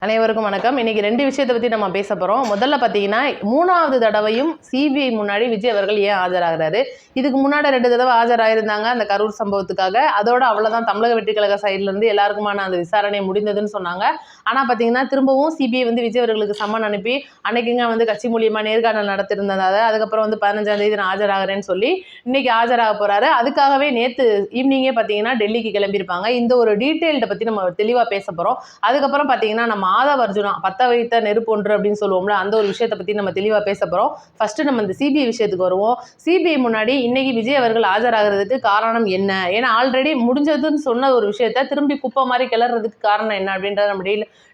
அனைவருக்கும் வணக்கம். இன்னைக்கு 2 விஷயத்தை பற்றி நம்ம பேச போகிறோம். முதல்ல பார்த்தீங்கன்னா 3வது தடவையும் சிபிஐ முன்னாடி விஜய் அவர்கள் ஏன் ஆஜராகிறாரு? இதுக்கு முன்னாடி 2 தடவை ஆஜராயிருந்தாங்க அந்த கரூர் சம்பவத்துக்காக. அதோட அவ்வளோதான், தமிழக வெற்றிக் கழக சைட்லேருந்து எல்லாருக்குமான அந்த விசாரணை முடிந்ததுன்னு சொன்னாங்க. ஆனால் பார்த்தீங்கன்னா திரும்பவும் சிபிஐ விஜய் அவர்களுக்கு சம்மன் அனுப்பி அன்னைக்குங்க கட்சி மூலியமாக நேர்காணல் நடத்திருந்ததால் அதுக்கப்புறம் 15ஆம் தேதி நான் ஆஜராகிறேன்னு சொல்லி இன்னைக்கு ஆஜராக போகிறாரு. அதுக்காகவே நேற்று ஈவினிங்கே பார்த்தீங்கன்னா டெல்லிக்கு கிளம்பியிருப்பாங்க. இந்த ஒரு டீட்டெயில்டை பற்றி நம்ம தெளிவாக பேச போகிறோம். அதுக்கப்புறம் பார்த்தீங்கன்னா நம்ம ஆதவ அர்ஜுனா பத்த வைத்த நெருப்பு ஒன்று அப்படின்னு சொல்லுவோம்ல, அந்த ஒரு விஷயத்தை பற்றி நம்ம தெளிவாக பேச போகிறோம். ஃபர்ஸ்ட் நம்ம இந்த சிபிஐ விஷயத்துக்கு வருவோம். சிபிஐ முன்னாடி இன்னைக்கு விஜய் அவர்கள் ஆஜராகிறதுக்கு காரணம் என்ன? ஏன்னா ஆல்ரெடி முடிஞ்சதுன்னு சொன்ன ஒரு விஷயத்த திரும்பி குப்பை மாதிரி கிளறதுக்கு காரணம் என்ன அப்படின்றத நம்ம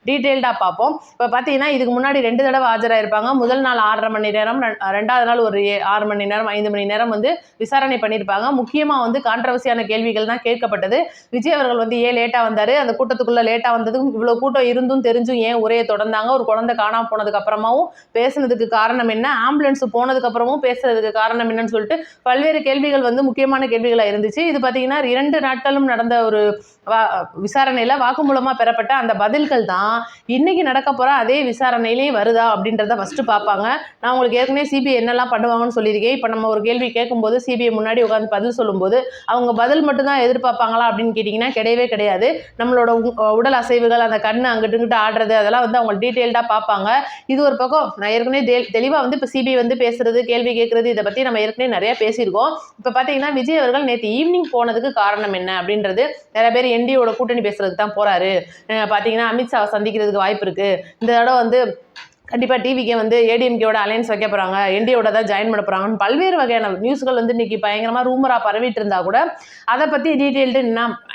டீட்டெயில்டாக பார்ப்போம். இப்போ பார்த்தீங்கன்னா இதுக்கு முன்னாடி 2 தடவை ஆஜராயிருப்பாங்க. முதல் நாள் 6.5 மணி நேரம், 2வது நாள் ஒரு 6 மணி நேரம், 5 மணி நேரம் விசாரணை பண்ணியிருப்பாங்க. முக்கியமாக கான்ட்ரவர்சியான கேள்விகள் தான் கேட்கப்பட்டது. விஜய் அவர்கள் ஏன் லேட்டாக வந்தார், அந்த கூட்டத்துக்குள்ளே லேட்டாக வந்ததும் இவ்வளோ கூட்டம் இருந்தும் தெரிஞ்சும் ஏன் உரையை தொடர்ந்தாங்க, ஒரு குழந்தை காணாமல் போனதுக்கு அப்புறமாவும் பேசுனதுக்கு காரணம் என்ன, ஆம்புலன்ஸ் போனதுக்கு அப்புறமும் பேசுறதுக்கு காரணம் என்னன்னு சொல்லிட்டு பல்வேறு கேள்விகள் முக்கியமான கேள்விகளாக இருந்துச்சு. இது பார்த்தீங்கன்னா 2 நாட்களும் நடந்த ஒரு விசாரணையில் வாக்குமூலமாக பெறப்பட்ட அந்த பதில்கள் தான் இன்னைக்கு நடக்க போகிற அதே விசாரணையிலே வருதா அப்படின்றத ஃபஸ்ட்டு பார்ப்பாங்க. நான் உங்களுக்கு ஏற்கனவே சிபிஐ என்னெல்லாம் பண்ணுவாங்கன்னு சொல்லியிருக்கேன். இப்போ நம்ம ஒரு கேள்வி கேட்கும்போது சிபிஐ முன்னாடி உட்காந்து பதில் சொல்லும்போது அவங்க பதில் மட்டும்தான் எதிர்பார்ப்பாங்களா அப்படின்னு கேட்டிங்கன்னா கிடையவே கிடையாது. நம்மளோட உடல் அசைவுகள், அந்த கண்ணு அங்கிட்டு இங்கிட்டு ஆடுறது, அதெல்லாம் அவங்க டீட்டெயில்டாக பார்ப்பாங்க. இது ஒரு பக்கம். நான் ஏற்கனவே தெளிவாக இப்போ சிபிஐ பேசுறது, கேள்வி கேட்குறது, இதை பற்றி நம்ம ஏற்கனவே நிறைய பேசியிருக்கோம். இப்போ பார்த்தீங்கன்னா விஜய் அவர்கள் நேற்று ஈவினிங் போனதுக்கு காரணம் என்ன அப்படின்றது, நிறைய பேர் என்டியோட கூட்டணி பேசுறதுக்கு தான் போறாரு, பார்த்தீங்கன்னா அமித்ஷாவை சந்திக்கிறதுக்கு வாய்ப்பு இருக்கு, இந்த தடவை கண்டிப்பாக டிவிக்கே ஏடிஎம்கேவோட அலையன்ஸ் வைக்க போகிறாங்க, என்டியோட தான் ஜாயின் பண்ண போகிறாங்கன்னு பல்வேறு வகையான நியூஸ்கள் இன்னைக்கு பயங்கரமாக ரூமராக பரவிட்டு இருந்தா கூட அதை பற்றி டீட்டெயில்டு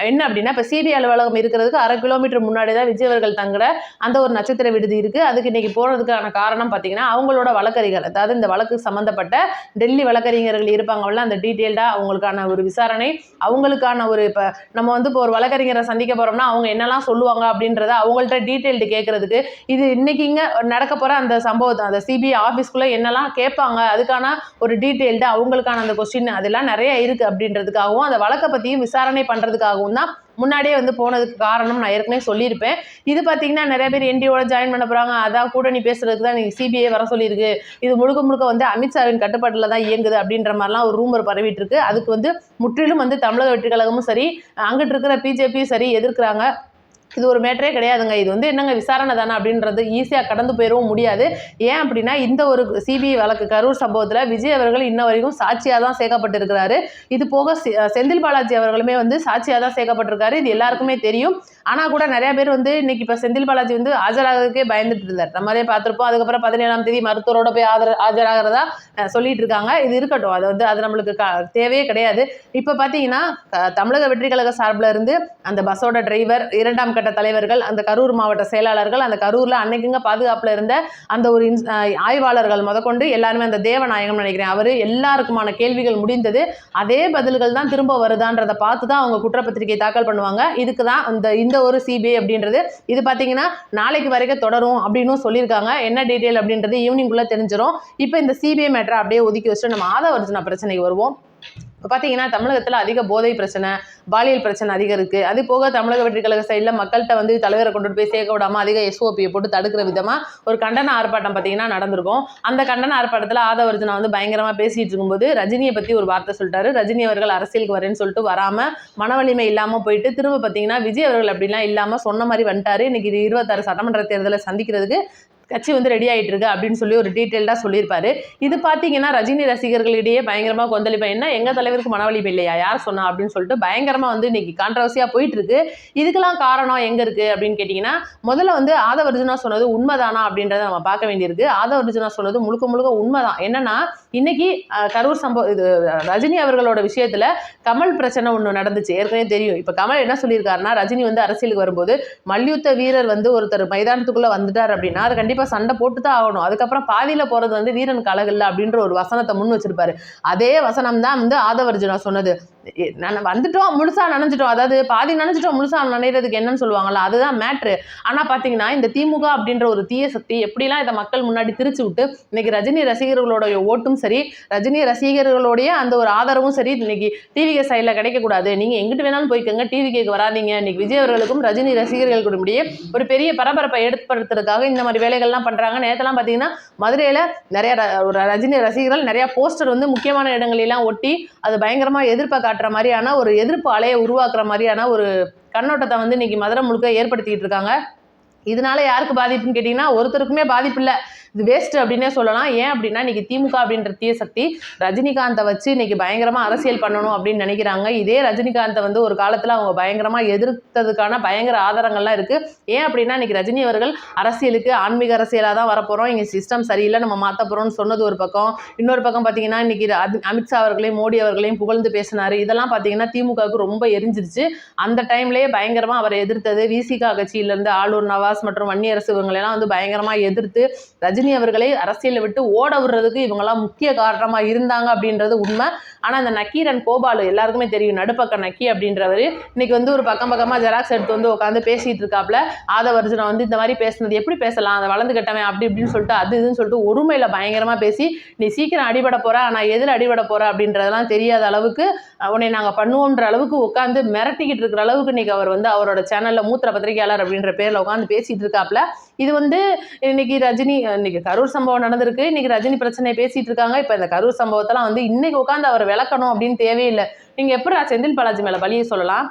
என்ன அப்படின்னா, இப்போ சிபிஐ அலுவலகம் இருக்கிறதுக்கு 1/2 கிலோமீட்டர் முன்னாடி தான் விஜய் அவர்கள் தங்குற அந்த ஒரு நட்சத்திர விடுதி இருக்குது. அதுக்கு இன்னைக்கு போகிறதுக்கான காரணம் பார்த்தீங்கன்னா அவங்களோட வழக்கறிஞர், அதாவது இந்த வழக்கு சம்மந்தப்பட்ட டெல்லி வழக்கறிஞர்கள் இருப்பாங்கல்ல, அந்த டீட்டெயில்டாக அவங்களுக்கான ஒரு விசாரணை, அவங்களுக்கான ஒரு இப்போ நம்ம இப்போ ஒரு வழக்கறிஞரை சந்திக்க போகிறோம்னா அவங்க என்னெல்லாம் சொல்லுவாங்க அப்படின்றத அவங்கள்ட்ட டீட்டெயில்டு கேட்கறதுக்கு, இது இன்னைக்கு இங்கே நடக்க அந்த சம்பவத்தை அந்த சிபிஐ ஆஃபீஸ்க்குள்ளே என்னெல்லாம் கேட்பாங்க அதுக்கான ஒரு டீட்டெயில்டு, அவங்களுக்கான அந்த கொஸ்டின் அதெல்லாம் நிறைய இருக்குது அப்படின்றதுக்காகவும் அந்த வழக்கை பற்றியும் விசாரணை பண்ணுறதுக்காகவும் தான் முன்னாடியே போனதுக்கு காரணம் நான் ஏற்கனவே சொல்லியிருப்பேன். இது பார்த்தீங்கன்னா நிறைய பேர் என்டியோட ஜாயின் பண்ண போகிறாங்க, அதான் கூட்டணி பேசுறதுக்கு தான் நீங்கள் சிபிஐ வர சொல்லியிருக்கு, இது முழுக்க முழுக்க அமித்ஷாவின் கட்டுப்பாட்டில் தான் இயங்குது அப்படின்ற மாதிரிலாம் ஒரு ரூமர் பரவிட்டு இருக்கு. அதுக்கு முற்றிலும் தமிழக வெற்றிக் கழகமும் சரி, அங்கிட்டு இருக்கிற பிஜேபியும் சரி எதிர்க்கிறாங்க. இது ஒரு மேட்டரே கிடையாதுங்க, இது என்னங்க விசாரணை தானே அப்படின்றது ஈஸியாக கடந்து போயிடவும் முடியாது. ஏன் அப்படின்னா இந்த ஒரு சிபிஐ வழக்கு கரூர் சம்பவத்தில் விஜய் அவர்கள் இன்ன வரைக்கும் சாட்சியாக தான் சேர்க்கப்பட்டிருக்கிறாரு. இது போக செந்தில் பாலாஜி அவர்களுமே சாட்சியாக தான் சேர்க்கப்பட்டிருக்காரு. இது எல்லாருக்குமே தெரியும். ஆனால் கூட நிறைய பேர் இன்னைக்கு இப்போ செந்தில் பாலாஜி ஆஜராகிறதுக்கே பயந்துட்டு இருந்தார், நம்மளே பார்த்துருப்போம். அதுக்கப்புறம் 17ஆம் தேதி மருத்துவரோட போய் ஆஜராகிறதா சொல்லிட்டு இருக்காங்க. இது இருக்கட்டும், அது நம்மளுக்கு தேவையே கிடையாது. இப்போ பார்த்தீங்கன்னா தமிழக வெற்றி கழக சார்பில் இருந்து அந்த பஸ்ஸோட டிரைவர், 2ஆம் கட்ட தலைவர்கள், அந்த கரூர் மாவட்ட செயலாளர்கள், அந்த கரூரில் அன்னைக்குங்க பாதுகாப்பில் இருந்த அந்த ஒரு ஆய்வாளர்கள் முதற்கொண்டு எல்லாருமே, அந்த தேவநாயகம் நினைக்கிறேன், அவர் எல்லாருக்குமான கேள்விகள் முடிந்தது. அதே பதில்கள் தான் திரும்ப வருதான்றதை பார்த்து தான் அவங்க குற்றப்பத்திரிகை தாக்கல் பண்ணுவாங்க. இதுக்கு தான் இந்த ஒரு சிபிஐ அப்படின்றது. இது பார்த்தீங்கன்னா நாளைக்கு வரைக்கும் தொடரும் அப்படின்னு சொல்லியிருக்காங்க. என்ன டீட்டெயில் அப்படின்றது ஈவினிங்குள்ளே தெரிஞ்சிடும். இப்போ இந்த சிபிஐ மேட்டரை அப்படியே ஒதுக்கி வச்சுட்டு நம்ம ஆதவ அர்ஜுனா பிரச்சனைக்கு வருவோம். இப்போ பார்த்தீங்கன்னா தமிழகத்தில் அதிக போதை பிரச்சனை, பாலியல் பிரச்சனை அதிகம் இருக்குது. அது போக தமிழக வெற்றி கழக சைடில் மக்கள்கிட்ட தலைவரை கொண்டு போய் சேர்க்க விடாமல் அதிக எஸ்ஓபியை போட்டு தடுக்கிற விதமாக ஒரு கண்டன ஆர்ப்பாட்டம் பார்த்தீங்கன்னா நடந்திருக்கும். அந்த கண்டன ஆர்ப்பாட்டத்தில் ஆதவ அர்ஜுனா பயங்கரமாக பேசிகிட்டு இருக்கும்போது ரஜினியை பற்றி ஒரு வார்த்தை சொல்லிட்டாரு. ரஜினி அவர்கள் அரசியலுக்கு வரேன்னு சொல்லிட்டு வராமல் மன வலிமை இல்லாமல் போயிட்டு திரும்ப பார்த்தீங்கன்னா விஜய் அவர்கள் அப்படிலாம் இல்லாமல் சொன்ன மாதிரி வந்துட்டாரு. இன்னைக்கு 26 சட்டமன்ற தேர்தலை சந்திக்கிறதுக்கு கட்சி ரெடி ஆகிட்டு இருக்கு அப்படின்னு சொல்லி ஒரு டீட்டெயில்டாக சொல்லியிருப்பாரு. இது பார்த்தீங்கன்னா ரஜினி ரசிகர்களிடையே பயங்கரமாக கொந்தளிப்பா, என்ன எங்கள் தலைவருக்கு மனவலிமை இல்லையா, யார் சொன்னா அப்படின்னு சொல்லிட்டு பயங்கரமாக இன்னைக்கு கான்ட்ரவர்சியாக போயிட்டு இருக்கு. இதுக்கெல்லாம் காரணம் எங்கே இருக்குது அப்படின்னு கேட்டிங்கன்னா, முதல்ல ஆதவ அர்ஜுனா சொன்னது உண்மைதானா அப்படின்றத நம்ம பார்க்க வேண்டியிருக்கு. ஆதவ அர்ஜுனா சொன்னது முழுக்க முழுக்க உண்மைதான். என்னன்னா இன்னைக்கு கரூர் சம்பவம், இது ரஜினி அவர்களோட விஷயத்தில் கமல் பிரச்சனை ஒன்று நடந்துச்சு, ஏற்கனவே தெரியும். இப்போ கமல் என்ன சொல்லியிருக்காருன்னா, ரஜினி அரசியலுக்கு வரும்போது மல்யுத்த வீரர் ஒருத்தர் மைதானத்துக்குள்ளே வந்துட்டார் அப்படின்னா அதை கண்டிப்பாக கண்டிப்பா சண்டை போட்டு தான் ஆகணும். அதுக்கப்புறம் பாதியில போறது வந்து வீரனுக்கு அழகு இல்லை அப்படின்ற ஒரு வசனத்தை முன் வச்சிருப்பாரு. அதே வசனம் தான் வந்து ஆதவர்ஜுனா சொன்னது. வந்துட்டோம் முழுசா நனைஞ்சிட்டோம், அதாவது பாதி நனைஞ்சிட்டோம் முழுசா நனைகிறதுக்கு என்னன்னு சொல்லுவாங்கல்ல, அதுதான் மேட்ரு. ஆனா பாத்தீங்கன்னா இந்த திமுக அப்படின்ற ஒரு தீய சக்தி எப்படிலாம் இதை மக்கள் முன்னாடி திரிச்சு விட்டு இன்னைக்கு ரஜினி ரசிகர்களுடைய ஓட்டும் சரி, ரஜினி ரசிகர்களுடைய அந்த ஒரு ஆதரவும் சரி இன்னைக்கு டிவிகே சைடில் கிடைக்கக்கூடாது, நீங்க எங்கிட்டு வேணாலும் போய்க்கோங்க, டிவிகேக்கு வராதிங்க. இன்னைக்கு விஜய் அவர்களுக்கும் ரஜினி ரசிகர்களுக்கும் இடையே ஒரு பெரிய பரபரப்பை ஏற்படுத்துறதுக்காக இந்த மாதிரி வேலைகள்லாம் பண்றாங்க. நேரத்தெல்லாம் பாத்தீங்கன்னா மதுரையில நிறைய ரஜினி ரசிகர்கள் நிறைய போஸ்டர் வந்து முக்கியமான இடங்களெல்லாம் ஒட்டி அது பயங்கரமா எதிர்ப்பை காட்டுற மாதிரியான ஒரு எதிர்ப்பு அலையை உருவாக்குற மாதிரியான ஒரு கண்ணோட்டத்தை வந்து இன்னைக்கு மதுரை முழுக்க ஏற்படுத்திட்டு இருக்காங்க. இதனால யாருக்கு பாதிப்புன்னு கேட்டீங்கன்னா ஒருத்தருக்குமே பாதிப்பு இல்லை, இது வேஸ்ட் அப்படின்னே சொல்லலாம். ஏன் அப்படின்னா இன்னைக்கு திமுக அப்படின்ற தீய சக்தி ரஜினிகாந்தை வச்சு இன்னைக்கு பயங்கரமா அரசியல் பண்ணணும் அப்படின்னு நினைக்கிறாங்க. இதே ரஜினிகாந்தை வந்து ஒரு காலத்துல அவங்க பயங்கரமா எதிர்த்ததுக்கான பயங்கர ஆதாரங்கள்லாம் இருக்கு. ஏன் அப்படின்னா இன்னைக்கு ரஜினி அவர்கள் அரசியலுக்கு ஆன்மீக அரசியலா தான் வரப்போறோம், இங்க சிஸ்டம் சரியில்லை, நம்ம மாத்த போறோம்னு சொன்னது ஒரு பக்கம். இன்னொரு பக்கம் பாத்தீங்கன்னா இன்னைக்கு அமித்ஷா அவர்களையும் மோடி அவர்களையும் புகழ்ந்து பேசினாரு. இதெல்லாம் பாத்தீங்கன்னா திமுகவுக்கு ரொம்ப எரிஞ்சிருச்சு. அந்த டைம்லயே பயங்கரமா அவரை எதிர்த்தது விசிகா கட்சியில இருந்து ஆளூர் நவாஸ் மற்றும் வன்னியரசு இவங்களெல்லாம் வந்து பயங்கரமா எதிர்த்து ரஜினி அவர்களை அரசியலை விட்டு ஓட விடுறதுக்கு இவங்கெல்லாம் முக்கிய காரணமா இருந்தாங்க அப்படின்றது உண்மை. ஆனா இந்த நக்கீரன் கோபாலு எல்லாருக்குமே தெரியும், நடுப்பக்க நக்கி அப்படின்றவர் இன்னைக்கு வந்து ஒரு பக்கமா ஜெராக்ஸ் எடுத்து வந்து உட்காந்து பேசிட்டு இருக்காப்ல. ஆதவர்ஜுனா வந்து இந்த மாதிரி பேசுனது எப்படி பேசலாம், அதை வளர்ந்து கட்டவன் அப்படி இப்படின்னு சொல்லிட்டு அது இதுன்னு சொல்லிட்டு ஒருமையில பயங்கரமா பேசி நீ சீக்கிரம் அடிபட போற, ஆனா எதில் அடிபட போற அப்படின்றதெல்லாம் தெரியாத அளவுக்கு உன்னை நாங்க பண்ணுவோன்ற அளவுக்கு உட்காந்து மிரட்டிக்கிட்டு இருக்கிற அளவுக்கு இன்னைக்கு அவர் வந்து அவரோட சேனல்ல மூத்திர பத்திரிகையாளர் அப்படின்ற பேர்ல உட்காந்து பேசிட்டு இருக்காப்ல. இது வந்து இன்னைக்கு ரஜினி இன்னைக்கு கரூர் சம்பவம் நடந்திருக்கு, இன்னைக்கு ரஜினி பிரச்சனை பேசிட்டு இருக்காங்க. இப்ப இந்த கரூர் சம்பவத்தெல்லாம் வந்து இன்னைக்கு உட்காந்து அவர் விளக்கணும் அப்படின்னு தேவையில்லை. நீங்க எப்படி செந்தில் பாலாஜி மேல பழிய சொல்லலாம்,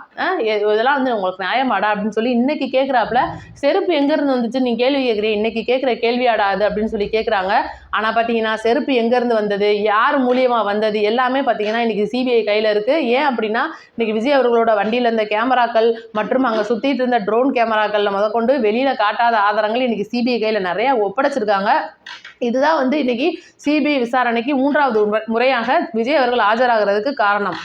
இதெல்லாம் வந்து உங்களுக்கு நியாயமாடா அப்படின்னு சொல்லி இன்னைக்கு கேட்கிறாப்புல. செருப்பு எங்க இருந்து வந்துச்சு நீ கேள்வி கேட்குறீங்க, இன்னைக்கு கேட்கிற கேள்வியாடாது அப்படின்னு சொல்லி கேட்குறாங்க. ஆனா பாத்தீங்கன்னா செருப்பு எங்க இருந்து வந்தது, யார் மூலியமா வந்தது எல்லாமே பாத்தீங்கன்னா இன்னைக்கு சிபிஐ கையில இருக்கு. ஏன் அப்படின்னா இன்னைக்கு விஜய் அவர்களோட வண்டியில இருந்த கேமராக்கள் மற்றும் அங்க சுத்திட்டு இருந்த ட்ரோன் கேமராக்கள்ல முதற்கொண்டு வெளியில காட்டாத ஆதாரங்கள் இன்னைக்கு சிபிஐ கையில நிறைய ஒப்படைச்சிருக்காங்க. இதுதான் வந்து இன்னைக்கு சிபிஐ விசாரணைக்கு 3வது முறையாக விஜய் அவர்கள் ஆஜராகிறதுக்கு காரணம்.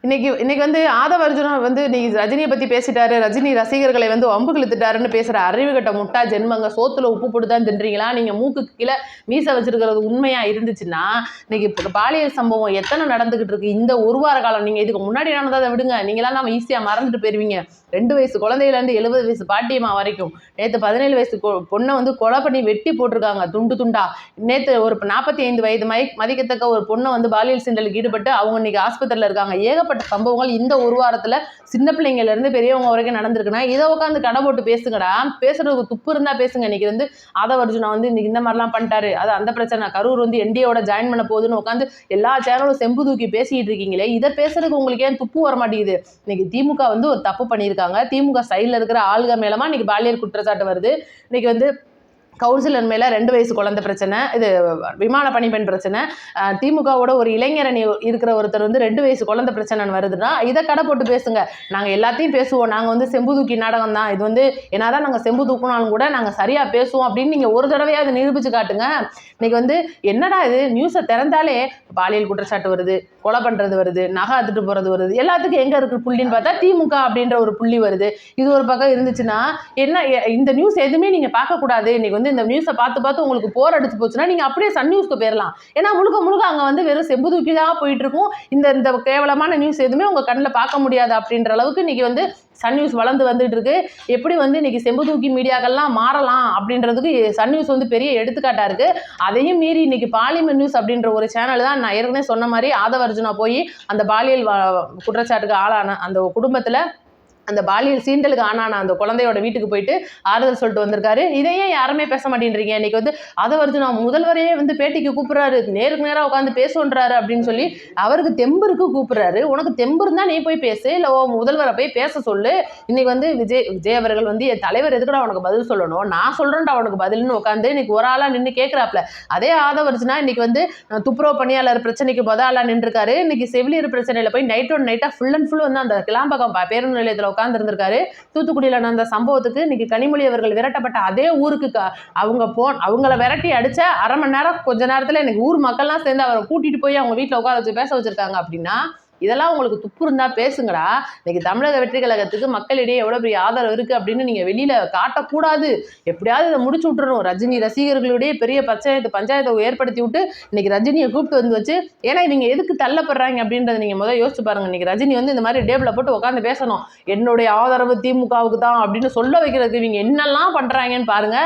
இன்னைக்கு வந்து ஆதவர்ஜுனா வந்து நீ ரஜினியை பத்தி பேசிட்டாரு, ரஜினி ரசிகர்களை வந்து வம்பு இழுத்துட்டாருன்னு பேசுற அறிவு கட்ட முட்டா ஜென்மங்க, சோத்துல உப்பு போட்டு தான் தின்றீங்களா, நீங்க மூக்கு கீழே மீச வச்சிருக்கிறது உண்மையா இருந்துச்சுன்னா இன்னைக்கு பாலியல் சம்பவம் எத்தனை நடந்துகிட்டு இருக்கு இந்த ஒரு வார காலம். நீங்க இதுக்கு முன்னாடி நடந்ததை விடுங்க, நீங்களாம் நம்ம ஈஸியா மறந்துட்டு போயிருவீங்க. 2 வயசு குழந்தையில இருந்து 70 வயசு பாட்டியம்மா வரைக்கும் நேற்று 17 வயசு பொண்ணை வந்து கொலை பண்ணி வெட்டி போட்டிருக்காங்க துண்டு துண்டா. நேற்று ஒரு 45 வயது மதிக்கத்தக்க ஒரு பொண்ணை வந்து பாலியல் சீண்டலுக்கு ஈடுபட்டு அவங்க இன்னைக்கு ஆஸ்பத்திரியில் இருக்காங்க. ஏகப்பட்ட சம்பவங்கள் இந்த ஒரு வாரத்துல சின்ன பிள்ளைங்கள்ல இருந்து பெரியவங்க வரைக்கும் நடந்திருக்குன்னா இதை உட்காந்து கடை போட்டு பேசுங்கடா. பேசுறதுக்கு துப்பு இருந்தா பேசுங்க. இன்னைக்கு வந்து ஆதவர்ஜுனா வந்து இன்னைக்கு இந்த மாதிரிலாம் பண்ணிட்டாரு, அது அந்த பிரச்சனை, கரூர் வந்து என்டிஏவோட ஜாயின் பண்ண போகுதுன்னு உட்காந்து எல்லா சேனலும் செம்பு தூக்கி பேசிட்டு இருக்கீங்களே, இதை பேசுறதுக்கு உங்களுக்கு ஏன் துப்பு வர மாட்டேங்குது? இன்னைக்கு திமுக வந்து ஒரு தப்பு பண்ணியிருக்காங்க. திமுக சைட்ல இருக்கிற ஆளுக மேலமா இன்னைக்கு பாலியல் குற்றச்சாட்டு வருது. இன்னைக்கு வந்து கவுன்சிலர் மேல 2 வயசு குழந்தை பிரச்சனை, இது விமான பணிப்பெண் பிரச்சனை, திமுகவோட ஒரு இளைஞரணி இருக்கிற ஒருத்தர் வந்து 2 வயசு குழந்தை பிரச்சனை வருதுன்னா இதை கடை போட்டு பேசுங்க. நாங்க எல்லாத்தையும் பேசுவோம், நாங்க வந்து செம்பு தூக்கி நாடகம் தான், இது வந்து என்னதான் நாங்க செம்பு தூக்கினாலும் கூட நாங்க சரியா பேசுவோம் அப்படின்னு நீங்க ஒரு தடவையாவது நிரூபிச்சு காட்டுங்க. இன்னைக்கு வந்து என்னடா இது நியூஸை திறந்தாலே பாலியல் குற்றச்சாட்டு வருது, கொலை பண்றது வருது, நகை அத்துட்டு போறது வருது, எல்லாத்துக்கும் எங்க இருக்கு புள்ளின்னு பார்த்தா திமுக அப்படின்ற ஒரு புள்ளி வருது. இது ஒரு பக்கம் இருந்துச்சுன்னா என்ன, இந்த நியூஸ் எதுவுமே நீங்க பார்க்க கூடாது. இன்னைக்கு வந்து இந்த நியூஸை பார்த்து உங்களுக்கு போர் அடிச்சு போச்சுன்னா நீங்க அப்படியே சன் நியூஸ்க்கு போயிடலாம். ஏன்னா முழுக்க அங்க வந்து வெறும் செம்பு தூக்கி தான் போயிட்டு இருக்கும். இந்த கேவலமான நியூஸ் எதுவுமே உங்க கண்ணில் பார்க்க முடியாது அப்படின்ற அளவுக்கு இன்னைக்கு வந்து சன் நியூஸ் வளர்ந்து வந்துட்டு இருக்கு. எப்படி வந்து இன்னைக்கு செம்பு தூக்கி மீடியாக்கள்லாம் மாறலாம் அப்படின்றதுக்கு சன் நியூஸ் வந்து பெரிய எடுத்துக்காட்டா இருக்கு. அதையும் மீறி இன்னைக்கு பாலிமர் நியூஸ் அப்படின்ற ஒரு சேனல் தான் நான் ஏற்கனவே சொன்ன மாதிரி ஆதவர்ஜுனா போய் அந்த பாலியல் குற்றச்சாட்டுக்கு ஆளான அந்த குடும்பத்துல அந்த பாலியல் சீண்டலுக்கு ஆனான அந்த குழந்தையோட வீட்டுக்கு போயிட்டு ஆறுதல் சொல்லிட்டு வந்திருக்காரு. இதையே யாருமே பேச மாட்டேன்றீங்க. இன்னைக்கு வந்து ஆதவர்ஜுனா முதல்வரையே வந்து பேட்டிக்கு கூப்பிடுறாரு, நேருக்கு நேரா உட்காந்து பேசுன்றாரு அப்படின்னு சொல்லி அவருக்கு தெம்பருக்கு கூப்பிடுறாரு. உனக்கு தெம்பு இருந்தா நீ போய் பேசு, இல்லை முதல்வரை போய் பேச சொல்லு. இன்னைக்கு வந்து விஜய் அவர்கள் வந்து என் தலைவர் எதுக்குடா அவனுக்கு பதில் சொல்லணும், நான் சொல்றேன்டா அவனுக்கு பதில்னு உட்காந்து இன்னைக்கு ஒரு ஆளா நின்று கேட்கிறாப்ல. அதே ஆதவர்ஜுனா இன்னைக்கு வந்து துப்புரவு பணியாளர் பிரச்சனைக்கு ஆளா நின்றுருக்காரு. இன்னைக்கு செவிலியர் பிரச்சனையில போய் நைட்டா ஃபுல் அண்ட் ஃபுல் வந்து அந்த கிளாம்பகம் பேருந்து நிலையத்தில் உட்கார்ந்து இருந்திருக்காரு. தூத்துக்குடியில நடந்த சம்பவத்துக்கு இன்னைக்கு கனிமொழி அவர்கள் விரட்டப்பட்ட அதே ஊருக்கு அவங்கள விரட்டி அடிச்ச அரை மணி நேரம் கொஞ்ச நேரத்துல எனக்கு ஊர் மக்கள்லாம் சேர்ந்து அவரை கூட்டிட்டு போய் அவங்க வீட்டுல உட்கார வச்சு பேச வச்சிருக்காங்க அப்படின்னா இதெல்லாம் உங்களுக்கு துப்பு இருந்தால் பேசுங்கடா. இன்னைக்கு தமிழக வெற்றி கழகத்துக்கு மக்களிடையே எவ்வளோ பெரிய ஆதரவு இருக்குது அப்படின்னு நீங்கள் வெளியில் காட்டக்கூடாது. எப்படியாவது இதை முடிச்சு விட்டுறணும். ரஜினி ரசிகர்களுடைய பெரிய பஞ்சாயத்தை ஏற்படுத்தி விட்டு இன்னைக்கு ரஜினியை கூப்பிட்டு வந்து வச்சு, ஏன்னா இவங்க எதுக்கு தள்ளப்படுறாங்க அப்படின்றத நீங்கள் முதல் யோசிச்சு பாருங்க. இன்னைக்கு ரஜினி வந்து இந்த மாதிரி டேபிளை போட்டு உட்காந்து பேசணும், என்னுடைய ஆதரவு திமுகவுக்கு தான் அப்படின்னு சொல்ல வைக்கிறதுக்கு இவங்க என்னெல்லாம் பண்ணுறாங்கன்னு பாருங்க.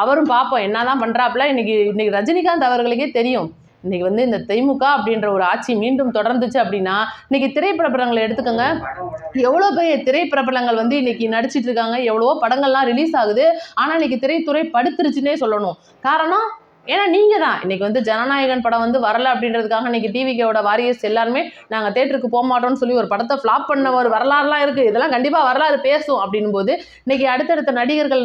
அவரும் பார்ப்போம் என்னதான் பண்ணுறாப்புல. இன்னைக்கு ரஜினிகாந்த் அவர்களுக்கே தெரியும். இன்னைக்கு வந்து இந்த திமுக அப்படின்ற ஒரு ஆட்சி மீண்டும் தொடர்ந்துச்சு அப்படின்னா, இன்னைக்கு திரைப்பிரபலங்களை எடுத்துக்கோங்க, எவ்வளோ பெரிய திரைப்பிரபலங்கள் வந்து இன்னைக்கு நடிச்சிட்டு இருக்காங்க, எவ்வளவோ படங்கள்லாம் ரிலீஸ் ஆகுது. ஆனால் இன்னைக்கு திரைத்துறை படுத்துருச்சுன்னே சொல்லணும். காரணம் ஏன்னா நீங்கள் தான் இன்னைக்கு வந்து ஜனநாயகன் படம் வந்து வரல அப்படின்றதுக்காக இன்னைக்கு டிவிக்கோட வாரியர்ஸ் எல்லாருமே நாங்கள் தேட்டருக்கு போக மாட்டோம்னு சொல்லி ஒரு படத்தை ஃப்ளாப் பண்ண ஒரு வரலாறுலாம் இருக்குது. இதெல்லாம் கண்டிப்பாக வரலாறு பேசும் அப்படின்னும் போது இன்னைக்கு அடுத்தடுத்த நடிகர்கள்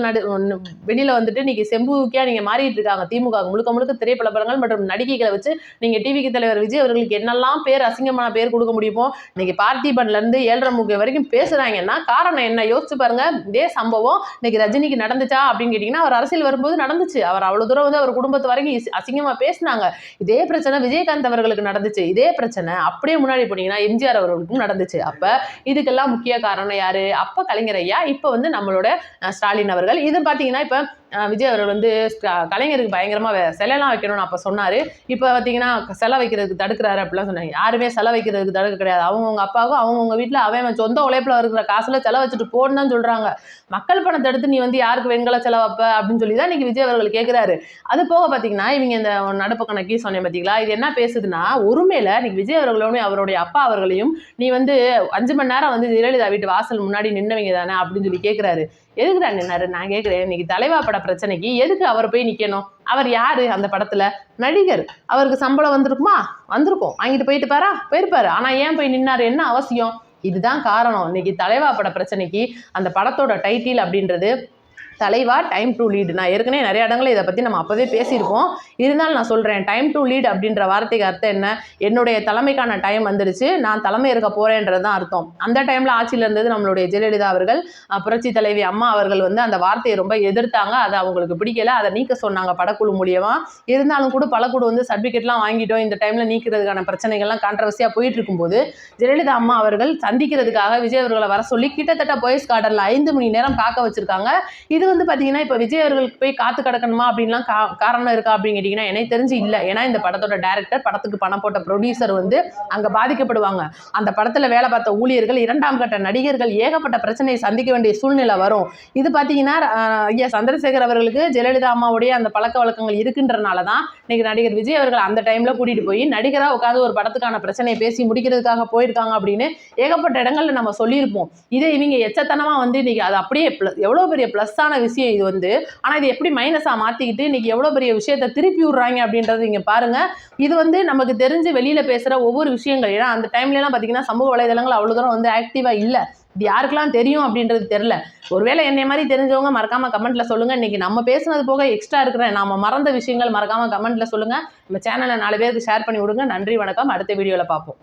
வெளியில் வந்துட்டு இன்னைக்கு செம்புக்கியாக நீங்கள் மாறிட்டு இருக்காங்க. திமுக முழுக்க திரைப்படங்கள் மற்றும் நடிகைகளை வச்சு நீங்கள் டிவிக்கு தலைவர் விஜய் அவர்களுக்கு என்னெல்லாம் பேர் அசிங்கமான பேர் கொடுக்க முடியுமோ இன்னைக்கு பார்த்திபன்லேருந்து 7.5 முக வரைக்கும் பேசுகிறாங்கன்னா காரணம் என்ன யோசிச்சு பாருங்க. இதே சம்பவம் இன்னைக்கு ரஜினிக்கு நடந்துச்சா அப்படின்னு கேட்டிங்கன்னா, அவர் அரசியல் வரும்போது நடந்துச்சு. அவர் அவ்வளோ தூரம் வந்து அவர் குடும்பத்தை வரைக்கும் அசிங்கமா பேசினாங்க. இதே பிரச்சனை விஜயகாந்த் அவர்களுக்கு நடந்துச்சு. இதே பிரச்சனை அப்படியே முன்னாடி போனீங்கன்னா எம்ஜிஆர் அவர்களுக்கும் நடந்துச்சு. அப்ப இதுக்கெல்லாம் முக்கிய காரணம் யாரு? அப்ப கலைஞர் ஐயா, இப்ப வந்து நம்மளோட ஸ்டாலின் அவர்கள். இது பாத்தீங்கன்னா இப்ப விஜய் அவர்கள் வந்து கலைஞருக்கு பயங்கரமாக சிலைலாம் வைக்கணும்னு அப்போ சொன்னார். இப்போ பார்த்தீங்கன்னா சிலை வைக்கிறதுக்கு தடுக்கிறாரு அப்படிலாம் சொன்னாங்க. யாருமே சிலை வைக்கிறதுக்கு தடுக்க கிடையாது. அவங்கவுங்க அப்பாவுக்கும் அவங்கவுங்க வீட்டில் அவன் சொந்த உழைப்பில் இருக்கிற காசில் சிலை வச்சுட்டு போன்னு தான் சொல்கிறாங்க. மக்கள் பணத்தை எடுத்து நீ வந்து யாருக்கு வெண்கல செலவு வைப்ப அப்படின்னு சொல்லி தான் இன்றைக்கி விஜய் அவர்கள் கேட்குறாரு. அது போக பார்த்தீங்கன்னா இவங்க இந்த நடப்பு கணக்கி சொன்னேன் பார்த்தீங்களா, இது என்ன பேசுதுன்னா, ஒருமையில் இன்னைக்கு விஜய் அவர்களோட அவருடைய அப்பா அவர்களையும் நீ வந்து 5 மணி நேரம் வந்து ஜெயலலிதா வீட்டு வாசல் முன்னாடி நின்னவங்க தானே அப்படின்னு சொல்லி கேட்குறாரு. எதுக்குடா நின்னாரு? நான் கேட்குறேன், இன்னைக்கு தலைவா பட பிரச்சனைக்கு எதுக்கு அவர் போய் நிற்கணும்? அவர் யாரு? அந்த படத்துல நடிகர். அவருக்கு சம்பளம் வந்திருக்குமா? வந்திருக்கும். வாங்கிட்டு போயிருப்பாரு. ஆனா ஏன் போய் நின்னாரு? என்ன அவசியம்? இதுதான் காரணம். இன்னைக்கு தலைவா பட பிரச்சனைக்கு அந்த படத்தோட டைட்டில் அப்படின்றது தலைவா டைம் டு லீட். நான் ஏற்கனவே நிறைய இடங்களில் இதை பற்றி நம்ம அப்போவே பேசியிருக்கோம். இருந்தாலும் நான் சொல்கிறேன், டைம் டு லீட் அப்படின்ற வார்த்தைக்கு அர்த்தம் என்ன? என்னுடைய தலைமைக்கான டைம் வந்துடுச்சு, நான் தலைமை இருக்க போகிறேன்றது தான் அர்த்தம். அந்த டைமில் ஆட்சியில் இருந்தது நம்மளுடைய ஜெயலலிதா அவர்கள், புரட்சி தலைவி அம்மா அவர்கள் வந்து அந்த வார்த்தையை ரொம்ப எதிர்த்தாங்க. அது அவங்களுக்கு பிடிக்கல, அதை நீக்க சொன்னாங்க படக்குழு மூலியமாக. இருந்தாலும் கூட பலக்குழு வந்து சர்டிஃபிகேட்லாம் வாங்கிட்டோம், இந்த டைமில் நீக்கிறதுக்கான பிரச்சனைகள்லாம் கான்ட்ரவர்சியாக போயிட்டு இருக்கும்போது ஜெயலலிதா அம்மா அவர்கள் சந்திக்கிறதுக்காக விஜய் அவர்களை வர சொல்லி கிட்டத்தட்ட போயஸ் கார்டனில் 5 மணி நேரம் காக்க வச்சுருக்காங்க. இது வந்து பார்த்தீங்கன்னா இப்போ விஜய் அவர்களுக்கு போய் காத்து கிடக்கணுமா அப்படின்லாம் காரணம் இருக்கா அப்படின்னு கேட்டிங்கன்னா எனக்கு தெரிஞ்சு இல்லை. ஏன்னா இந்த படத்தோட டைரக்டர், படத்துக்கு பணம் போட்ட ப்ரொடியூசர் வந்து அங்கே பாதிக்கப்படுவாங்க. அந்த படத்தில் வேலை பார்த்த ஊழியர்கள், 2ஆம் கட்ட நடிகர்கள், ஏகப்பட்ட பிரச்சனையை சந்திக்க வேண்டிய சூழ்நிலை வரும். இது பார்த்தீங்கன்னா ஐயா சந்திரசேகர் அவர்களுக்கு ஜெயலலிதா அம்மாவுடைய அந்த பழக்க வழக்கங்கள் இருக்குன்றனால தான் இன்னைக்கு நடிகர் விஜய் அவர்கள் அந்த டைமில் கூட்டிகிட்டு போய் நடிகராக உட்காந்து ஒரு படத்துக்கான பிரச்சனையை பேசி முடிக்கிறதுக்காக போயிருக்காங்க அப்படின்னு ஏகப்பட்ட இடங்கள்ல நம்ம சொல்லியிருப்போம். இதே இவங்க எச்சத்தனமாக வந்து இன்னைக்கு அது அப்படியே எவ்வளோ பெரிய ப்ளஸ்ஸான விஷயம் இது வந்து. ஆனால் இது எப்படி மைனஸாக மாற்றிக்கிட்டு இன்னைக்கு எவ்வளோ பெரிய விஷயத்தை திருப்பி விடுறாங்க அப்படின்றது இங்கே பாருங்க. இது வந்து நமக்கு தெரிஞ்சு வெளியில் பேசுகிற ஒவ்வொரு விஷயங்கள். ஏன்னா அந்த டைம்லலாம் பார்த்தீங்கன்னா சமூக வலைதளங்கள் அவ்வளோ தூரம் வந்து ஆக்டிவாக இல்லை. இது யாருக்கெல்லாம் தெரியும் அப்படின்றது தெரில. ஒருவேளை என்னை மாதிரி தெரிஞ்சவங்க மறக்காம கமெண்ட்ல சொல்லுங்க. இன்னைக்கு நம்ம பேசுனது போக எக்ஸ்ட்ரா இருக்கிற நாம மறந்த விஷயங்கள் மறக்காம கமெண்ட்ல சொல்லுங்க. நம்ம சேனலை 4 பேருக்கு ஷேர் பண்ணி விடுங்க. நன்றி, வணக்கம். அடுத்த வீடியோவில் பார்ப்போம்.